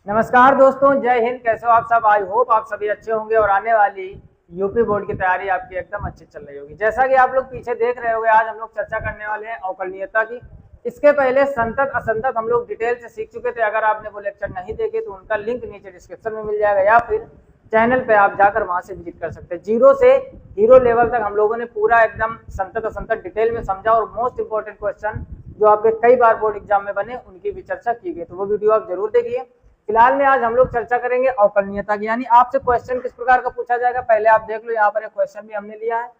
नमस्कार दोस्तों, जय हिंद। कैसे हो आप सब? आई होप आप सभी अच्छे होंगे और आने वाली यूपी बोर्ड की तैयारी आपकी एकदम अच्छी चल रही होगी। जैसा कि आप लोग पीछे देख रहे होंगे, आज हम लोग चर्चा करने वाले हैं अवकलनीयता की। इसके पहले संतत असंतत हम लोग डिटेल से सीख चुके थे। अगर आपने वो लेक्चर नहीं देखे तो उनका लिंक नीचे डिस्क्रिप्शन में मिल जाएगा, या फिर चैनल पे आप जाकर वहां से विजिट कर सकते हैं। जीरो से हीरो लेवल तक हम लोगों ने पूरा एकदम संतत असंतत डिटेल में समझा, और मोस्ट इंपॉर्टेंट क्वेश्चन जो आपके कई बार बोर्ड एग्जाम में बने उनकी भी चर्चा की गई, तो वो वीडियो आप जरूर देखिए। फिलहाल में आज हम लोग चर्चा करेंगे अवकलनीयता की, यानी आपसे क्वेश्चन किस प्रकार का पूछा जाएगा। पहले आप देख लो, यहाँ पर एक क्वेश्चन भी हमने लिया है।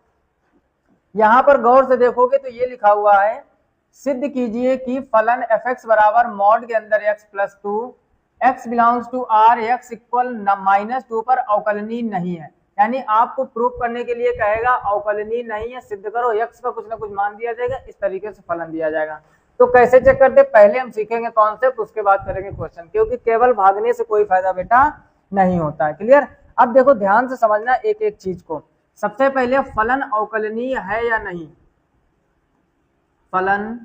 यहाँ पर गौर से देखोगे तो ये लिखा हुआ है, सिद्ध कीजिए कि फलन fx बराबर मॉड के अंदर x plus two x belongs to R x equal -2 पर अवकलनीय नहीं है। यानी आपको प्रूफ करने के लिए कहेगा अवकलनीय नहीं है, सिद्ध करो। x का कुछ ना कुछ मान दिया जाएगा, इस तरीके से फलन दिया जाएगा। तो कैसे चेक करते? पहले हम सीखेंगे कॉन्सेप्ट, उसके बाद करेंगे क्वेश्चन, क्योंकि केवल भागने से कोई फायदा बेटा नहीं होता है। क्लियर? अब देखो ध्यान से समझना एक एक चीज को। सबसे पहले फलन अवकलनीय है या नहीं। फलन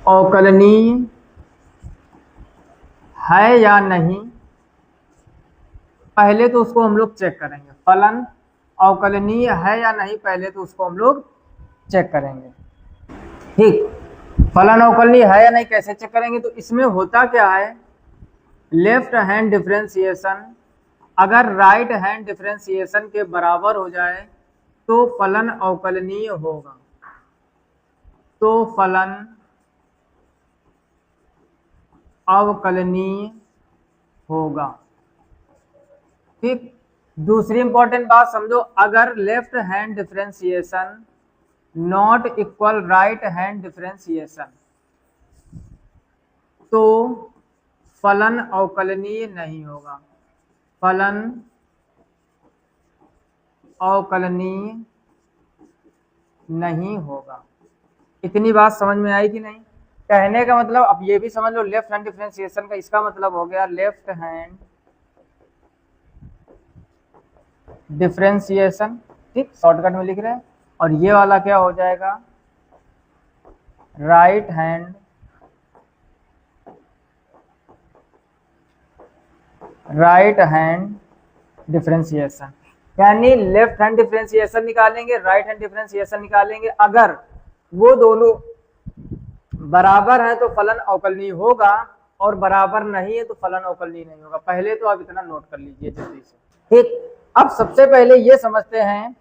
अवकलनीय है या नहीं, पहले तो उसको हम लोग चेक करेंगे। फलन अवकलनीय है या नहीं, पहले तो उसको हम लोग चेक करेंगे। ठीक, फलन अवकलनीय है या नहीं कैसे चेक करेंगे? तो इसमें होता क्या है, लेफ्ट हैंड डिफरेंशिएशन अगर राइट हैंड डिफरेंशिएशन के बराबर हो जाए तो फलन अवकलनीय होगा। तो फलन अवकलनीय होगा। ठीक, दूसरी इंपॉर्टेंट बात समझो, अगर left hand differentiation not equal right hand differentiation तो फलन अवकलनीय नहीं होगा। फलन अवकलनीय नहीं होगा। इतनी बात समझ में आई कि नहीं? कहने का मतलब अब ये भी समझ लो, लेफ्ट हैंड डिफरेंशिएशन का इसका मतलब हो गया लेफ्ट हैंड डिफरेंशिएशन। ठीक, शॉर्टकट में लिख रहे हैं। और ये वाला क्या हो जाएगा, राइट हैंड डिफरेंशिएशन। यानी लेफ्ट हैंड डिफरेंशिएशन निकालेंगे, राइट हैंड डिफरेंशिएशन निकालेंगे। अगर वो दोनों बराबर है तो फलन अवकलनीय होगा, और बराबर नहीं है तो फलन अवकलनीय नहीं होगा। पहले तो आप इतना नोट कर लीजिए जल्दी से। ठीक, अब सबसे पहले ये समझते हैं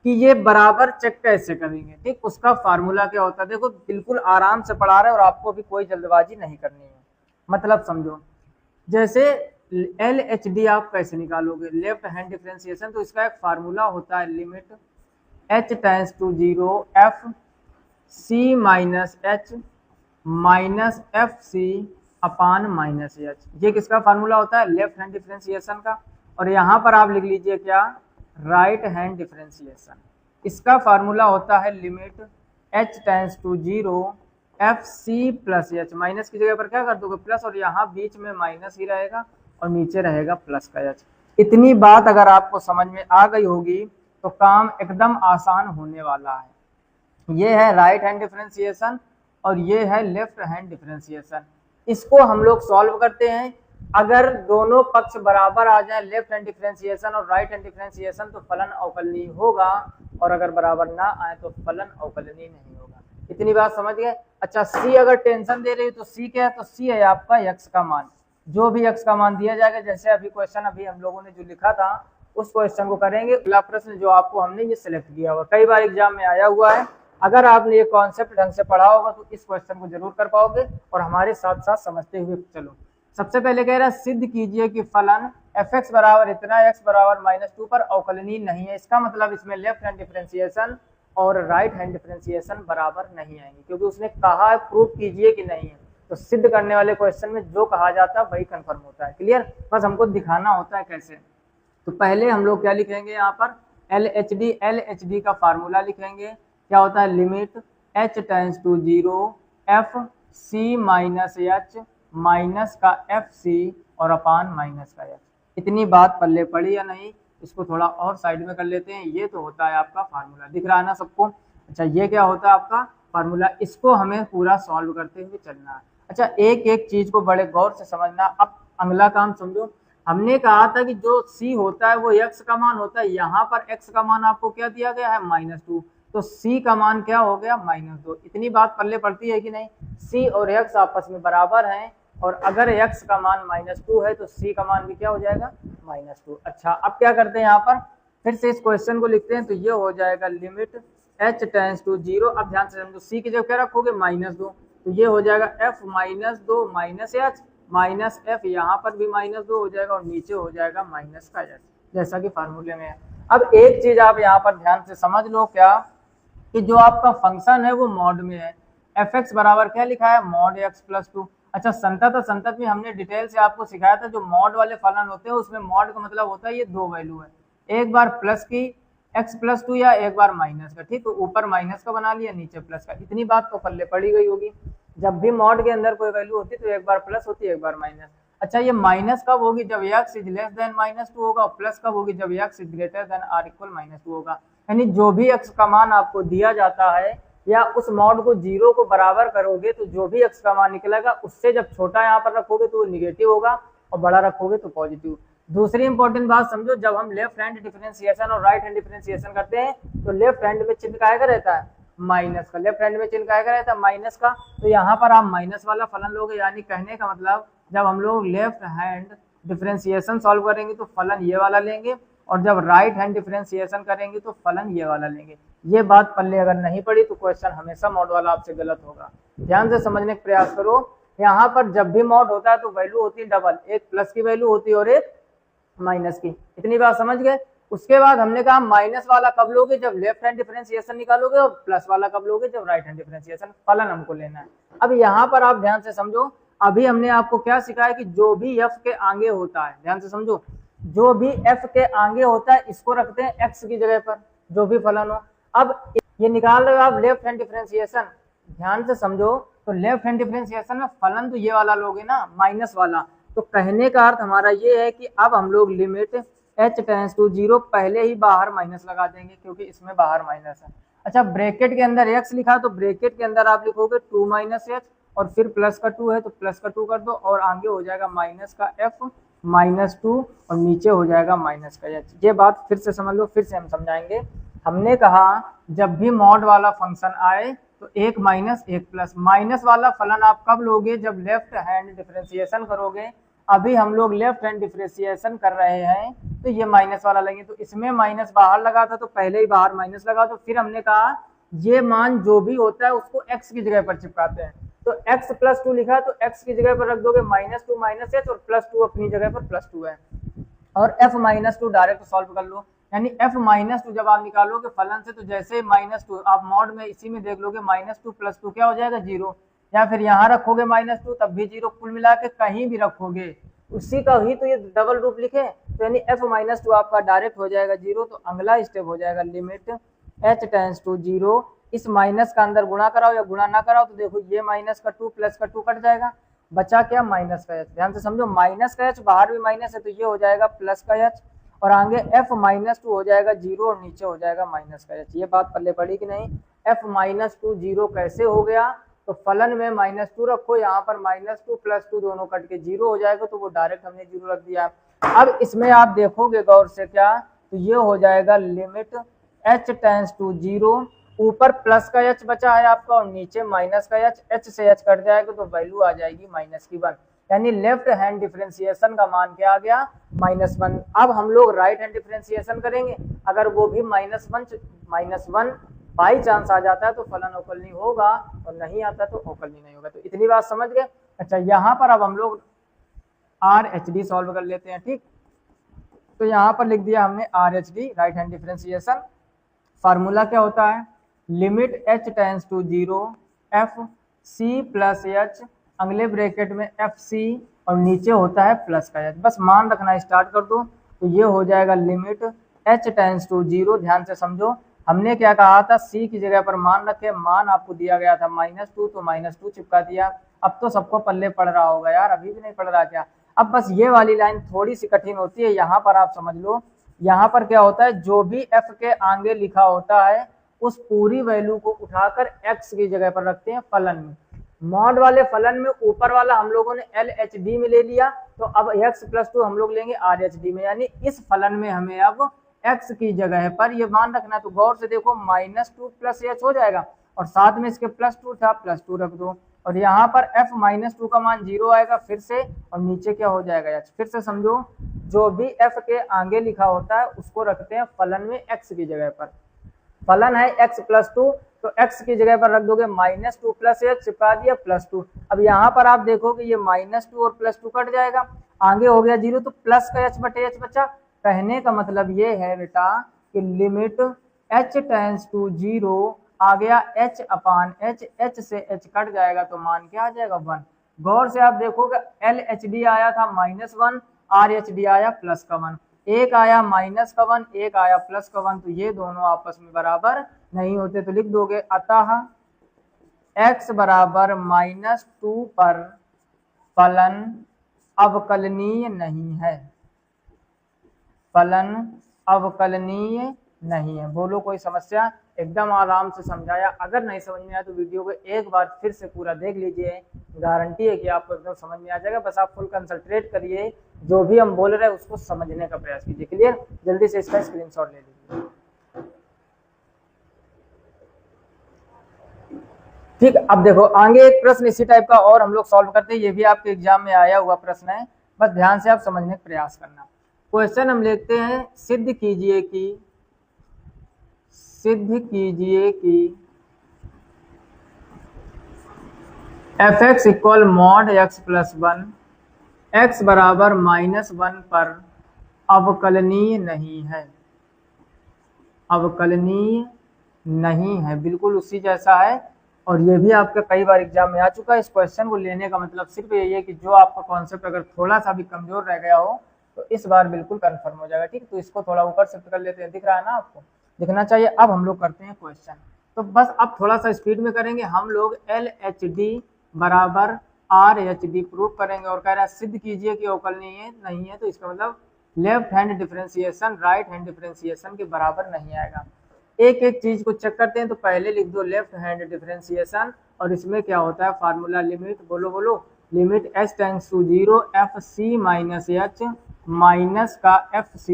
कि ये बराबर चेक कैसे करेंगे। ठीक, उसका फार्मूला क्या होता है, देखो बिल्कुल आराम से पढ़ा रहे हैं और आपको भी कोई जल्दबाजी नहीं करनी है। मतलब समझो, जैसे LHD आप कैसे निकालोगे, लेफ्ट हैंड डिफरेंशिएशन, तो इसका एक फार्मूला होता है, limit h tends to 0 f c minus h minus f c upon minus h. ये किसका फार्मूला होता है? लेफ्ट हैंड डिफरेंशिएशन का। और यहाँ पर आप लिख लीजिए क्या, राइट हैंड डिफरेंशिएशन। इसका फार्मूला होता है limit h tends to 0 f c plus h. Minus की जगह पर क्या कर दोगे, प्लस, और यहाँ बीच में माइनस ही रहेगा और नीचे रहेगा प्लस का एच। इतनी बात अगर आपको समझ में आ गई होगी तो काम एकदम आसान होने वाला है। ये है राइट हैंड डिफरेंशिएशन और ये है लेफ्ट हैंड डिफरेंशिएशन। इसको हम लोग सॉल्व करते हैं। अगर दोनों पक्ष बराबर आ जाए, लेफ्ट हैंड डिफरेंशिएशन और राइट हैंड डिफरेंशिएशन, तो फलन अवकलनीय होगा, और अगर बराबर ना आए तो फलन अवकलनीय नहीं होगा। इतनी बात समझ गए? अच्छा, सी अगर टेंशन दे रही है तो सी क्या है? तो सी है आपका एक्स का मान। जो भी एक्स का मान दिया जाएगा, जैसे अभी क्वेश्चन अभी हम लोगों ने जो लिखा था उस क्वेश्चन को करेंगे। अगला प्रश्न जो आपको हमने ये सिलेक्ट किया हुआ, कई बार एग्जाम में आया हुआ है। अगर आपने ये कॉन्सेप्ट ढंग से पढ़ा होगा तो इस क्वेश्चन को जरूर कर पाओगे, और हमारे साथ साथ समझते हुए चलो। सबसे पहले कह रहा है, सिद्ध कीजिए कि फलन fx बराबर इतना x बराबर -2 पर अवकलनीय नहीं है। इसका मतलब इसमें लेफ्ट हैंड डिफरेंशिएशन और राइट हैंड डिफरेंशिएशन बराबर नहीं आएंगे, क्योंकि उसने कहा है प्रूफ कीजिए कि नहीं है। तो सिद्ध करने वाले क्वेश्चन में जो कहा जाता है वही कंफर्म होता है। क्लियर? बस हमको दिखाना होता है कैसे। तो पहले हम लोग क्या लिखेंगे, यहाँ पर LHD का फार्मूला लिखेंगे। क्या होता है, limit h tends to 0 f c minus h minus का एफ सी और अपान माइनस का एच। इतनी बात पल्ले पड़ी या नहीं? इसको थोड़ा और साइड में कर लेते हैं। ये तो होता है आपका फार्मूला, दिख रहा है ना सबको? अच्छा, ये क्या होता है आपका फार्मूला? इसको हमें पूरा सॉल्व करते हुए चलना है। अच्छा, एक एक चीज को बड़े गौर से समझना। अब अगला काम समझो। हमने कहा था कि जो c होता है वो x का मान होता है। यहाँ पर x का मान आपको क्या दिया गया है, -2, तो c का मान क्या हो गया, -2। इतनी बात पल्ले पड़ती है कि नहीं। c और x आपस में बराबर हैं, और अगर x का मान -2 है तो c का मान भी क्या हो जाएगा, -2। अच्छा, अब क्या करते हैं, यहाँ पर फिर से इस क्वेश्चन को लिखते हैं। तो ये हो जाएगा लिमिट h टेंड्स टू 0। अब ध्यान से समझो, c की जगह क्या रखोगे, -2, तो ये हो जाएगा f -2 minus h minus F, यहाँ पर भी -2 हो जाएगा और नीचे हो जाएगा माइनस का एच, जैसा कि फार्मूले में है। अब एक चीज आप यहाँ पर ध्यान से समझ लो, क्या कि जो आपका फंक्शन है वो मॉड में है। एफ एक्स बराबर क्या लिखा है, मॉड एक्स प्लस 2। अच्छा, संतत और संतत में हमने डिटेल से आपको सिखाया था, जो मॉड वाले फलन होते हैं उसमें मॉड का मतलब होता है ये दो वैल्यू है, एक बार प्लस की x प्लस 2 या एक बार माइनस का। ठीक, तो ऊपर माइनस का बना लिया, नीचे प्लस का। इतनी बात तो पल्ले पड़ी गई होगी। जब भी मॉड के अंदर कोई वैल्यू होती है तो एक बार प्लस होती है, एक बार माइनस। अच्छा, ये माइनस कब होगी, जब x इज लेस देन -2 होगा, और प्लस कब होगी, जब x is greater than or equal -2 होगा। यानी जो भी x का मान आपको दिया जाता है, या उस मॉड को 0 को बराबर करोगे तो जो भी x का मान निकलेगा उससे जब छोटा यहाँ पर रखोगे तो वो निगेटिव होगा, और बड़ा रखोगे तो पॉजिटिव। दूसरी इंपॉर्टेंट बात समझो, जब हम लेफ्ट हैंड डिफरेंशिएशन और राइट हैंड डिफरेंशिएशन करते हैं तो लेफ्ट हैंड में चिन्ह काहे का रहता है, माइनस का। लेफ्ट हैंड में चिन्ह काहे का रहता है, माइनस का। तो यहाँ पर आप माइनस वाला फलन लोगे, यानी कहने का मतलब जब हम लोग लेफ्ट हैंड डिफरेंशिएशन सॉल्व करेंगे तो फलन ये वाला लेंगे, और जब राइट हैंड डिफरेंशिएशन करेंगे तो फलन ये वाला लेंगे। ये बात पल्ले अगर नहीं पड़ी तो क्वेश्चन हमेशा मॉड वाला आपसे गलत होगा। ध्यान से समझने का प्रयास करो। यहाँ पर जब भी मॉड होता है तो वैल्यू होती है डबल, एक प्लस की वैल्यू होती है और एक माइनस की। इतनी बात समझ गए। उसके बाद हमने कहा माइनस वाला कब लोगे, जब लेफ्ट हैंड डिफरेंशिएशन निकालोगे, और प्लस वाला कब लोगे, जब राइट हैंड डिफरेंशिएशन। फलन हमको लेना है। अब यहाँ पर आप ध्यान से समझो, अभी हमने आपको क्या सिखाया कि जो भी f के आगे होता है, ध्यान से समझो, जो भी f के आगे होता है इसको रखते हैं x की जगह पर, जो भी फलन हो। अब ये निकाल रहे हो आप लेफ्ट हैंड डिफरेंशिएशन, ध्यान से समझो, तो लेफ्ट हैंड डिफरेंशिएशन में फलन तो ये वाला लोगे ना, माइनस वाला। तो कहने का अर्थ हमारा ये है कि अब हम लोग लिमिट h टेंड्स टू 0 पहले ही बाहर माइनस लगा देंगे, क्योंकि इसमें बाहर माइनस है। अच्छा, ब्रैकेट के अंदर x लिखा तो ब्रैकेट के अंदर आप लिखोगे 2 माइनस एच, और फिर प्लस का 2 है तो प्लस का 2 कर दो, और आगे हो जाएगा माइनस का f -2, और नीचे हो जाएगा माइनस का h। ये बात फिर से समझ लो, फिर से हम समझाएंगे। हमने कहा जब भी मॉड वाला फंक्शन आए तो एक माइनस एक प्लस। माइनस वाला फलन आप कब लोगे, जब लेफ्ट हैंड डिफरेंशिएशन करोगे। अभी हम लोग लेफ्ट हैंड डिफरेंशिएशन कर रहे हैं तो ये माइनस वाला लेंगे, तो इसमें माइनस बाहर लगा था तो पहले ही बाहर माइनस लगा। तो फिर हमने कहा ये मान जो भी होता है उसको x की जगह पर चिपकाते हैं, तो x प्लस 2 लिखा तो x की जगह पर रख दोगे -2 माइनस एच, और प्लस 2 अपनी जगह पर प्लस 2 है, और f -2 डायरेक्ट सॉल्व कर लो। यानी f -2 जब आप निकालोगे फलन से, तो जैसे -2 आप मॉड में इसी में देख लोगे, -2 प्लस 2 क्या हो जाएगा, 0, या फिर यहाँ रखोगे -2 तब भी 0, कुल मिला के कहीं भी रखोगे उसी का ही तो ये डबल रूप लिखे। तो यानी f -2 आपका डायरेक्ट हो जाएगा 0। तो अगला स्टेप हो जाएगा लिमिट h टेंड्स टू 0। इस माइनस का अंदर गुणा कराओ या गुणा ना कराओ तो देखो ये माइनस का 2 प्लस का 2 कट जाएगा, बचा क्या, माइनस का h। ध्यान से समझो, माइनस का h बाहर भी माइनस है तो ये हो जाएगा प्लस का h, और आगे f -2 हो जाएगा 0, और नीचे हो जाएगा माइनस का h। ये बात पल्ले पड़ी कि नहीं। f -2 0 कैसे हो गया, तो फलन में -2 रखो, यहाँ पर -2 प्लस 2 दोनों कट के 0 हो जाएगा, तो वो डायरेक्ट हमने 0 रख दिया। अब इसमें आप देखोगे गौर से क्या, तो ये हो जाएगा लिमिट h टेंड्स टू 0, ऊपर प्लस का h बचा है आपका और नीचे माइनस का h, h से h कट जाएगा तो वैल्यू आ जाएगी -1। यानी लेफ्ट हैंड डिफरेंशिएशन का मान क्या आ गया, -1। अब हम लोग राइट हैंड डिफरेंशिएशन करेंगे, अगर वो भी -1 बाई चांस आ जाता है तो फलन अवकलनीय होगा, और नहीं आता तो अवकलनीय नहीं होगा। तो इतनी बात समझ गए। अच्छा, यहाँ पर अब हम लोग RHD सॉल्व कर लेते हैं। ठीक, तो यहाँ पर लिख दिया हमने RHD, right hand differentiation. Formula क्या होता है, limit h tends to 0 f c plus h, अगले ब्रैकेट में FC, और नीचे होता है प्लस का h। बस मान रखना स्टार्ट कर दो, तो ये हो जाएगा लिमिट h टेंड्स टू 0। ध्यान से समझो, हमने क्या कहा था, c की जगह पर मान रखे, मान आपको दिया गया था -2 तो -2 चिपका दिया। अब तो सबको पल्ले पड़ रहा होगा यार, अभी भी नहीं पड़ रहा क्या। अब बस ये वाली लाइन थोड़ी सी कठिन होती है, यहाँ पर आप समझ लो। यहाँ पर क्या होता है, जो भी f के आगे लिखा होता है उस पूरी वैल्यू को उठाकर x की जगह पर रखते हैं फलन में। मॉड वाले फलन में ऊपर वाला हम लोगों ने LHD में ले लिया, तो अब x+2 हम लोग लेंगे RHD में, यानी इस फलन में हमें अब x की जगह पर ये मान रखना है। तो गौर से देखो -2 + h हो जाएगा और साथ में इसके +2 था, +2 रख दो और यहाँ पर f-2 का मान 0 आएगा फिर से, और नीचे क्या हो जाएगा h। फिर से समझो, जो भी f के आगे लिखा होता है उसको रखते हैं फलन में x की जगह पर। फलन है x+2 तो x की जगह पर रख दोगे -2 + h, चिपका दिया +2। अब यहाँ पर आप देखोगे ये -2 और +2 कट जाएगा, आगे हो गया 0 तो प्लस का h बटे h बचा। कहने का मतलब ये है बेटा कि लिमिट h टेंड्स टू 0 आ गया h/h, h से h कट जाएगा तो मान क्या आ जाएगा 1। गौर से आप देखोगे LHD आया था -1, RHD आया +1, एक आया -1, एक आया +1, तो ये दोनों आपस में बराबर नहीं होते, तो लिख दोगे अतः x बराबर -2 पर फलन अवकलनीय नहीं है, फलन अवकलनीय नहीं है। बोलो कोई समस्या? एकदम आराम से समझाया, अगर नहीं समझ में आया तो वीडियो को एक बार फिर से पूरा देख लीजिए, गारंटी है कि आपको एकदम समझ में आ जाएगा। बस आप फुल कंसंट्रेट करिए, जो भी हम बोल रहे हैं उसको समझने का प्रयास कीजिए। क्लियर? जल्दी से इसका स्क्रीनशॉट ले लीजिए। ठीक, अब देखो आगे एक प्रश्न इसी टाइप का और हम लोग सॉल्व करते हैं, ये भी आपके एग्जाम में आया हुआ प्रश्न है, बस ध्यान से आप समझने का प्रयास करना। क्वेश्चन हम लिखते हैं, सिद्ध कीजिए कि f(x) = mod x+1 x बराबर -1 पर अवकलनीय नहीं है, अवकलनीय नहीं है, बिल्कुल उसी जैसा है। और ये भी आपका कई बार एग्जाम में आ चुका है। इस क्वेश्चन को लेने का मतलब सिर्फ यही है कि जो आपका कॉन्सेप्ट अगर थोड़ा सा भी कमजोर रह गया हो तो इस बार बिल्कुल कंफर्म हो जाएगा। ठीक, तो इसको थोड़ा ऊपर शिफ्ट कर लेते हैं, दिख रहा है ना आपको? दिखना चाहिए। अब हम लोग करते हैं क्वेश्चन, तो बस अब थोड़ा सा स्पीड में करेंगे। हम लोग LHD बराबर RHD प्रूव करेंगे और कह रहा है सिद्ध कीजिए कि अवकलनीय नहीं है, तो इसका मतलब left hand differentiation right hand differentiation के बराबर नहीं आएगा। एक एक चीज को चेक करते हैं, तो पहले लिख दो लेफ्ट हैंड डिफरेंशिएशन, और इसमें क्या होता है फार्मूला लिमिट, बोलो limit h tends to 0 fc minus h minus का fc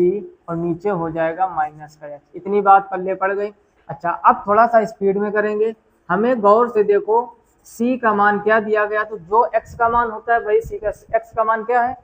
और नीचे हो जाएगा माइनस का h। इतनी बात पल्ले पड़ गई। अच्छा, अब थोड़ा सा स्पीड में करेंगे। हमें गौर से देखो c का मान क्या दिया गया, तो जो x का मान होता है वही c का x का मान क्या है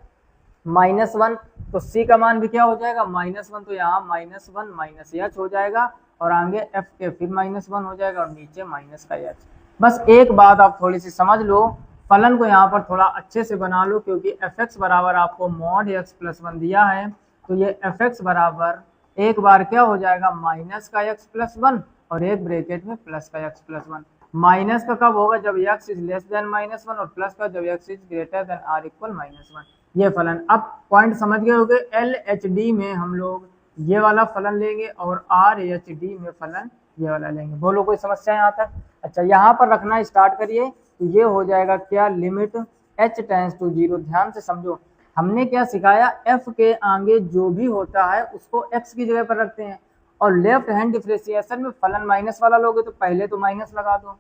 -1, तो c का मान भी क्या हो जाएगा -1, तो यहाँ -1 माइनस h हो जाएगा और आगे f के फिर -1 हो जाएगा और नीचे माइनस का h। बस एक बात आप थोड़ी सी समझ लो, फलन को यहाँ पर थोड़ा अच्छे से बना लो, क्योंकि f(x) बराबर आपको mod x+1 दिया है, तो ये f(x) बराबर एक बार क्या हो जाएगा माइनस का x+1 और एक ब्रैकेट में प्लस का x+1। माइनस का कब होगा, जब x इज लेस देन -1, और प्लस का जब x is greater then r equal -1। ये फलन, अब पॉइंट समझ गए होंगे। LHD में हम लोग ये वाला फलन लेंगे और RHD में फलन ये वाला लेंगे। बोलो कोई समस्या यहाँ तक? अच्छा, यहाँ पर रखना स्टार्ट करिए, तो ये हो जाएगा क्या, लिमिट h टेंड्स टू 0। ध्यान से समझो, हमने क्या सिखाया, f के आगे जो भी होता है उसको x की जगह पर रखते हैं, और लेफ्ट हैंड डिफरेंशिएशन में फलन माइनस वाला लोगे तो पहले तो माइनस लगा दो,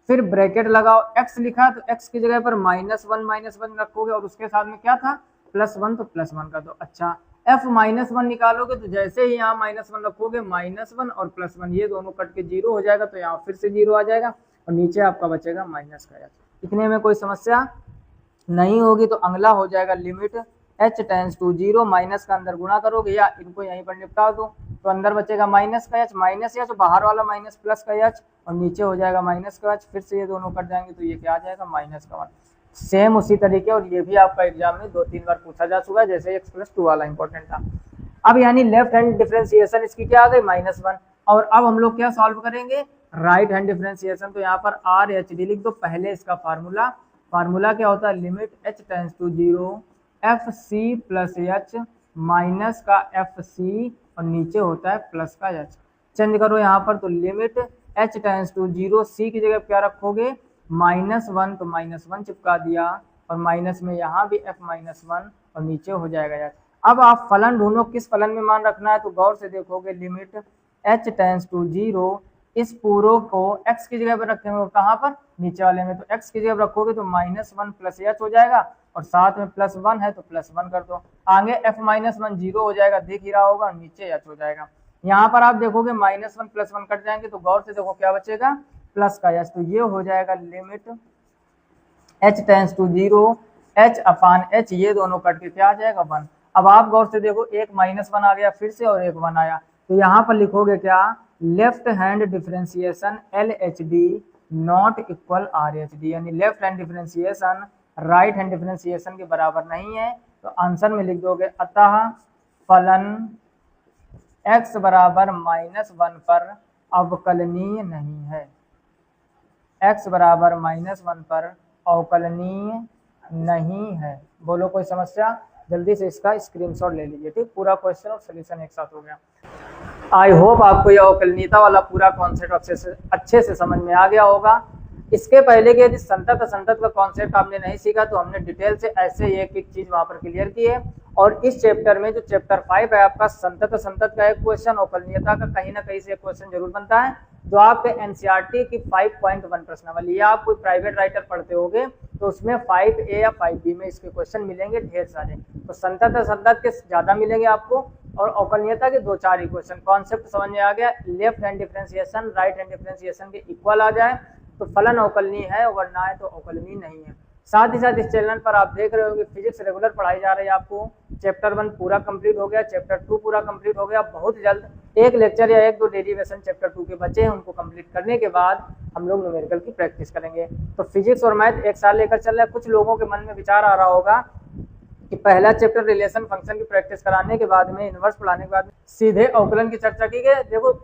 फिर ब्रैकेट लगाओ, x लिखा तो x की जगह पर -1 रखोगे और उसके साथ में क्या था +1, तो +1 का दो। अच्छा, f-1 निकालोगे तो जैसे ही यहाँ -1 रखोगे -1 और +1 ये दोनों कट के 0 हो जाएगा, तो यहाँ फिर से 0 आ जाएगा और नीचे आपका बचेगा माइनस का h। इतने में कोई समस्या नहीं होगी, तो अगला हो जाएगा limit h tends to 0, minus का अंदर गुणा करोगे या इनको यहीं पर निपटा दो, तो अंदर बचेगा माइनस का h, माइनस h, बाहर वाला माइनस प्लस का h और नीचे हो जाएगा माइनस का h, फिर से ये दोनों कट जाएंगे तो ये क्या आ जाएगा -1। सेम उसी तरीके, और ये भी आपका एग्जाम में 2-3 बार पूछा जा चुका है, जैसे x+2 वाला इंपॉर्टेंट था। अब यानी लेफ्ट हैंड डिफरेंशिएशन इसकी क्या आ गई -1, और अब हम लोग क्या सॉल्व करेंगे, राइट हैंड डिफरेंशिएशन। तो यहाँ पर RHD लिख दो, पहले इसका फार्मूला क्या होता है, limit h tends to 0 fc plus h minus का fc और नीचे होता है प्लस का h। चेंज करो यहाँ पर, तो limit h tends to 0, c की जगह क्या रखोगे -1, तो -1 चिपका दिया और माइनस में यहाँ भी f-1 और नीचे हो जाएगा h। अब आप फलन ढूंढो, किस फलन में मान रखना है, तो गौर से देखोगे लिमिट h टेंड्स टू 0 इस पूरो को x की जगह पर रखेंगे, कहाँ पर, नीचे वाले में, तो x की जगह पर रखोगे तो -1 प्लस एच हो जाएगा, और साथ में +1 है तो +1 कर दो, आगे f-1 0 हो जाएगा, देख ही रहा होगा, नीचे एच हो जाएगा। यहाँ पर आप देखोगे -1 +1 कट जाएंगे, तो गौर से देखो क्या बचेगा, प्लस का एच, तो ये हो जाएगा limit h tense to 0 h/h, ये दोनों कट के क्या आ जाएगा 1। अब आप गौर से देखो, एक -1 आ गया फिर से और एक 1 आया, तो यहाँ पर लिखोगे क्या, left hand differentiation LHD not equal RHD, यानी left hand differentiation right hand differentiation के बराबर नहीं है। तो आंसर में लिख दोगे अतः फलन x बराबर -1 पर अवकलनीय नहीं है, x बराबर -1 पर अवकलनीय नहीं है। बोलो कोई समस्या, जल्दी से इसका स्क्रीनशॉट ले लीजिए, ठीक, पूरा क्वेश्चन और सोल्यूशन एक साथ हो गया। आई होप आपको यह अवकलनीयता वाला पूरा कॉन्सेप्ट अच्छे से समझ में आ गया होगा। इसके पहले के यदि संतत असंतत का कॉन्सेप्ट आपने नहीं सीखा तो हमने डिटेल से ऐसे एक एक चीज वहां पर क्लियर की है। और इस चैप्टर में जो चैप्टर 5 है आपका, संतत असंतत का एक क्वेश्चन, अवकलनीयता का कहीं ना कहीं से एक क्वेश्चन जरूर बनता है, जो आपके एनसीईआरटी की 5.1 प्रश्नावली, या आप कोई प्राइवेट राइटर पढ़ते होगे तो उसमें 5A या 5B में इसके क्वेश्चन मिलेंगे ढेर सारे। तो संतत असंतत के ज्यादा मिलेंगे आपको, और अवकलनीयता के 2-4 ही क्वेश्चन। कॉन्सेप्ट समझ में आ गया, left hand differentiation right hand differentiation के इक्वल आ जाए तो फलन अवकलनीय है, और ना है तो अवकलनीय नहीं है। साथ ही साथ इस चैनल पर आप देख रहे होंगे फिजिक्स रेगुलर पढ़ाई जा रही है आपको। चैप्टर 1 पूरा कंप्लीट हो गया, चैप्टर 2 पूरा कंप्लीट हो गया। बहुत जल्द एक लेक्चर या 1-2 डेरिवेशन चैप्टर 2 के बचे हैं, उनको कंप्लीट करने के बाद हम लोग न्यूमेरिकल की प्रैक्टिस करेंगे। तो फिजिक्स और मैथ एक साथ लेकर चल रहा है। कुछ लोगों के मन में विचार आ रहा होगा कि पहला चैप्टर रिलेशन फंक्शन की प्रैक्टिस कराने के बाद में, इनवर्स पढ़ाने के बाद सीधे अवकलन की चर्चा की गई। देखो,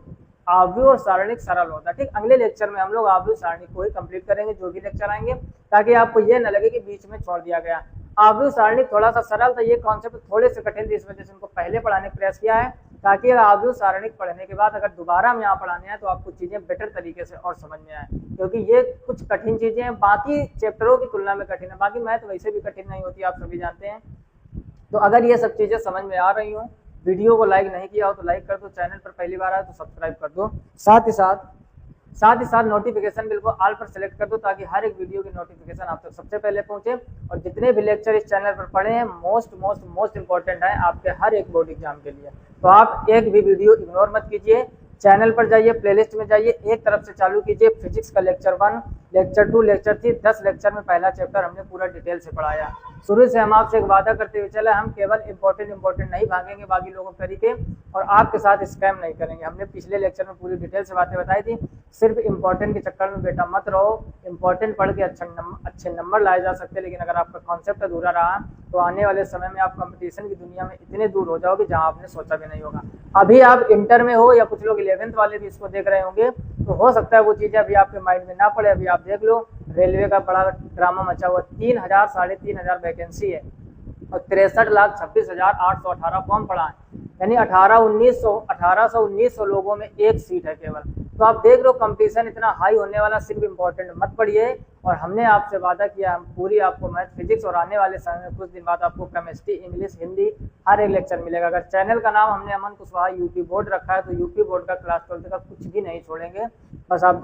आव्यूह और सारणिक सरल होता है, ठीक। अगले लेक्चर में हम लोग आव्यूह सारणिक को ही कंप्लीट करेंगे, जो भी लेक्चर आएंगे, ताकि आपको ये न लगे कि बीच में छोड़ दिया गया। आव्यूह सारणिक थोड़ा सा सरल था, ये कॉन्सेप्ट थोड़े से कठिन थे, इस वजह से उनको पहले पढ़ाने का प्रयास किया है, ताकि आव्यूह सारणिक पढ़ने के बाद अगर दोबारा हम यहाँ पढ़ाने हैं तो आपको चीजें बेटर तरीके से और समझ में आए, क्योंकि ये कुछ कठिन चीजें हैं, बाकी चैप्टरों की तुलना में कठिन है। बाकी मैथ वैसे भी कठिन नहीं होती, आप सभी जानते हैं। तो अगर ये सब चीजें समझ में आ रही हो, वीडियो को लाइक नहीं किया हो तो लाइक कर दो, चैनल पर पहली बार आए तो सब्सक्राइब कर दो, साथ ही साथ नोटिफिकेशन बिल को ऑल पर सेलेक्ट कर दो, ताकि हर एक वीडियो की नोटिफिकेशन आप तक सबसे पहले पहुंचे। और जितने भी लेक्चर इस चैनल पर पढ़े हैं मोस्ट इंपॉर्टेंट है आपके हर एक बोर्ड एग्जाम के लिए। तो आप एक भी वीडियो इग्नोर मत कीजिए, चैनल पर जाइए, प्लेलिस्ट में जाइए, एक तरफ से चालू कीजिए फिजिक्स का लेक्चर 1, लेक्चर 2, लेक्चर 3, 10 लेक्चर में पहला चैप्टर हमने पूरा डिटेल से पढ़ाया। शुरू से हम आपसे एक वादा करते हुए चले, हम केवल इंपॉर्टेंट नहीं भागेंगे बाकी लोगों के तरीके, और आपके साथ स्कैम नहीं करेंगे। हमने पिछले लेक्चर में पूरी डिटेल से बातें बताई थी। सिर्फ इंपॉर्टेंट के चक्कर में बेटा मत रहो, इंपॉर्टेंट पढ़ के अच्छे नंबर लाए जा सकते हैं, लेकिन अगर आपका कॉन्सेप्ट अधूरा रहा तो आने वाले समय में आप कंपटीशन की दुनिया में इतने दूर हो जाओगे जहां आपने सोचा भी नहीं होगा। अभी आप इंटर में हो, या कुछ लोग 11th वाले भी इसको देख रहे होंगे, तो हो सकता है वो चीजें अभी आपके माइंड में ना पड़े। अभी आप देख लो, रेलवे का बड़ा ड्रामा मचा हुआ, 3,000 साढ़े 3,000 वैकेंसी है और 63,26,818 फॉर्म पड़ा है, यानी 1819 लोगों में एक सीट है केवल। तो आप देख लो कंपटीशन इतना हाई होने वाला, सिर्फ इंपॉर्टेंट मत पढ़िए। और हमने आपसे वादा किया, हम पूरी आपको मैथ फिजिक्स, और आने वाले समय में कुछ दिन बाद आपको केमिस्ट्री, इंग्लिश, हिंदी हर एक लेक्चर मिलेगा। अगर चैनल का नाम हमने अमन कुशवाहा यूपी बोर्ड रखा है तो यूपी बोर्ड का क्लास 12 का कुछ भी नहीं छोड़ेंगे। बस आप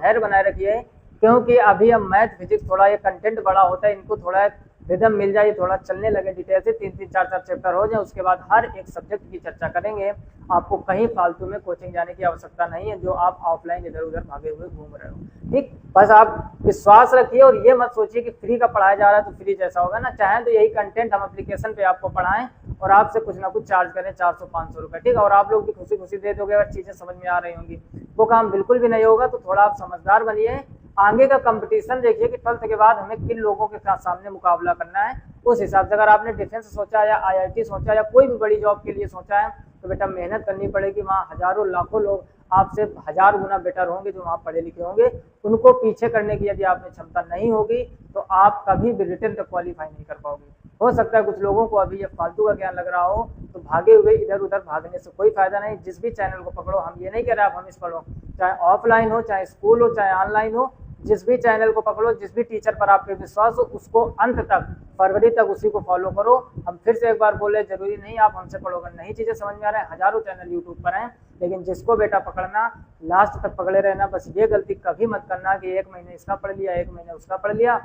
धैर्य बनाए रखिए, क्योंकि अभी हम मैथ फिजिक्स थोड़ा ये कंटेंट बड़ा होता है, इनको थोड़ा रिदम मिल जाए, थोड़ा चलने लगे डिटेल से, 3-3, 4-4 चैप्टर हो जाए, उसके बाद हर एक सब्जेक्ट की चर्चा करेंगे। आपको कहीं फालतू में कोचिंग जाने की आवश्यकता नहीं है, जो आप ऑफलाइन इधर उधर भागे हुए घूम रहे हो, ठीक। बस आप विश्वास रखिए और ये मत सोचिए कि फ्री का पढ़ाया जा रहा है तो फ्री जैसा होगा ना। चाहे तो यही कंटेंट हम एप्लीकेशन पे आपको पढ़ाएं और आपसे कुछ ना कुछ चार्ज करें, 400-500 रुपये, ठीक। और आप लोग भी खुशी दे दोगे अगर चीजें समझ में आ रही होंगी। वो काम बिल्कुल भी नहीं होगा, तो थोड़ा आप समझदार बनिए। आगे का कंपटीशन देखिए कि 12th के बाद हमें किन लोगों के साथ सामने मुकाबला करना है, उस हिसाब से। अगर आपने डिफेंस सोचा या IIT सोचा या कोई भी बड़ी जॉब के लिए सोचा है तो बेटा मेहनत करनी पड़ेगी। वहाँ हजारों लाखों लोग आपसे 1000 गुना बेटर होंगे जो वहाँ पढ़े लिखे होंगे। उनको पीछे करने की यदि आप में क्षमता नहीं होगी तो आप कभी भी रिटर्न तक क्वालिफाई नहीं कर पाओगे। हो सकता है कुछ लोगों को अभी ये फालतू का ज्ञान लग रहा हो, तो भागे हुए इधर उधर भागने से कोई फायदा नहीं। जिस भी चैनल को पकड़ो, हम ये नहीं कह रहे आप हम इस पढ़ो, चाहे ऑफलाइन हो, चाहे स्कूल हो, चाहे ऑनलाइन हो, जिस भी चैनल को पकड़ो, जिस भी टीचर पर आपके विश्वास हो, उसको अंत तक, फरवरी तक उसी को फॉलो करो। हम फिर से एक बार बोले, जरूरी नहीं आप हमसे पढ़ोगे नई चीजें समझ में आ रहे हैं, हजारों चैनल यूट्यूब पर हैं, लेकिन जिसको बेटा पकड़ना लास्ट तक पकड़े रहना। बस ये गलती कभी मत करना कि एक महीने इसका पढ़ लिया, एक महीने उसका पढ़ लिया।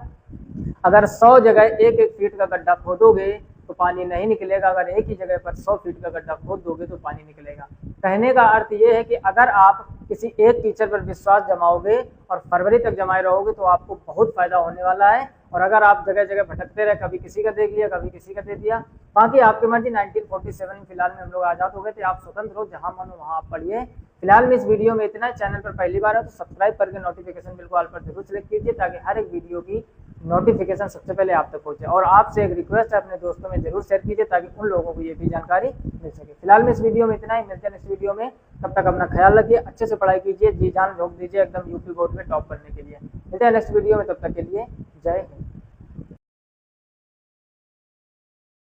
अगर 100 जगह एक एक फीट का गड्ढा खोदोगे तो पानी नहीं निकलेगा, अगर एक ही जगह पर 100 फीट का गड्ढा खोद दोगे तो पानी निकलेगा। कहने का अर्थ ये है कि अगर आप किसी एक टीचर पर विश्वास जमाओगे और फरवरी तक जमाए रहोगे तो आपको बहुत फायदा होने वाला है। और अगर आप जगह जगह भटकते रहे, कभी किसी का देख लिया, कभी किसी का दे दिया, बाकी आपकी मर्जी। 1947 में फिलहाल में हम लोग आजाद हो गए थे, आप स्वतंत्र हो, जहां मन हो वहां आप पढ़िए। फिलहाल में इस वीडियो में इतना। चैनल पर पहली बार है तो सब्सक्राइब करके नोटिफिकेशन बिल को ऑल पर जरूर सेलेक्ट कीजिए, ताकि हर एक वीडियो की नोटिफिकेशन सबसे पहले आप तक पहुंचे। और आपसे एक रिक्वेस्ट है, अपने दोस्तों में जरूर शेयर कीजिए ताकि उन लोगों को ये भी जानकारी मिल सके। फिलहाल में इस वीडियो में इतना ही, मिलते हैं इस वीडियो में। तब तक अपना ख्याल रखिए, अच्छे से पढ़ाई कीजिए, जी जान झोंक दीजिए एकदम यूपी बोर्ड में टॉप करने के लिए। मिलते हैं नेक्स्ट वीडियो में, तब तक के लिए जय हिंद।